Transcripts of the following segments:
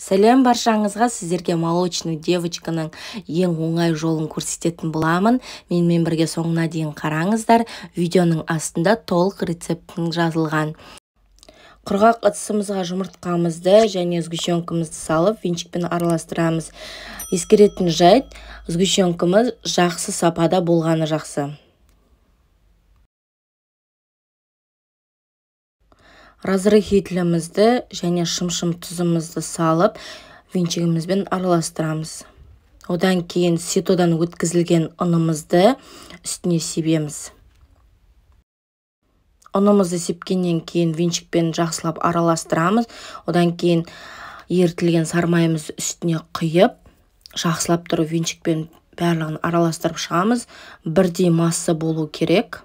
Сәлем баршаңызға, сіздерге молочный девочканың ең оңай жолын көрсететін боламын. Менімен бірге соңына дейін қараңыздар. Видеоның астында толық рецептің жазылған. Құрғақ ыдысымызға жұмыртқамызды және сгущенкамызды салып, венчикпен араластырамыз. Ескеретін жайт, сгущенкамыз жақсы сапада болғаны жақсы. Разрыхителімізді және шым-шым тұзымызды салып, венчигімізбен араластырамыз. Одан кейін ситодан өткізілген ұнымызды үстіне себеміз. Ұнымызды сепкеннен кейін венчикпен жақсылап араластырамыз. Одан кейін ерітілген сармайымызды үстіне құйып, жақсылап тұрып венчикпен барлығын араластырып шығамыз. Бірдей масса болу керек.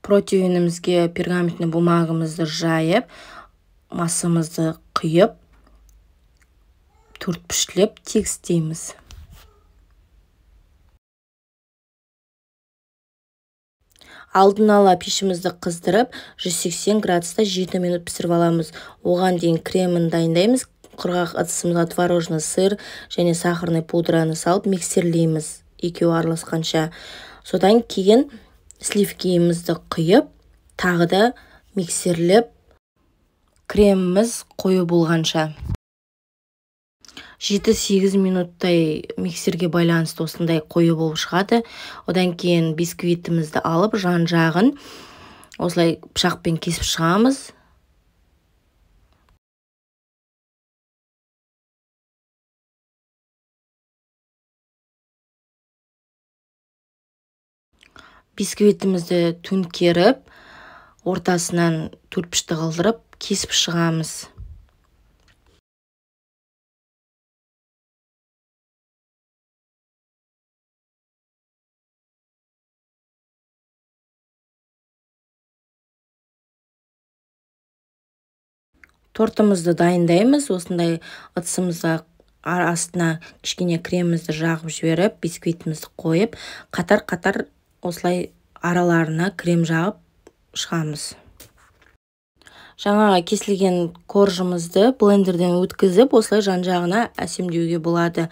Протеинімізге пергаментный бумагамызды жайып, массамызды құйып, төртбұрыштап тегістейміз. Алдын ала пешімізді қыздырып, 180 градуста 7 минут пісіріп аламыз. Оған дейін кремін дайындаймыз. Құрғақ ыдысымызға творожный сыр және сахарный пудраны салып миксерлейміз, екеуі араласқанша. Содан кейін сливкиімізді құйып, тағы да миксерлеп, креміміз қою болғанша. 7-8 минуттай миксерге байланысты осындай қою болып шығады. Одан кейін бисквитімізді алып, жан-жағын осылай пышақпен кесіп шығамыз. Бисквитімізді төңкеріп, ортасынан төртбұрышты қылдырып, кесіп шығамыз. Тортымызды дайындаймыз. Осындай ыдысымызға астына кішкене кремімізді жағып жіберіп, бисквитімізді қойып, қатар-қатар осылай араларына крем жағып шығамыз. Жаңаға кесілген коржымызды блендерден өткізіп, осылай жан-жағына әсемдеуге болады.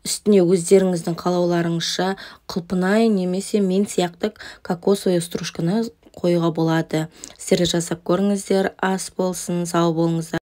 Үстіне өздеріңіздің қалауларыңызша құлпынай немесе мен сияқты кокосовый стружканы қоюға болады. Сіздер жасап көріңіздер, ас болсын, сау болыңыздар.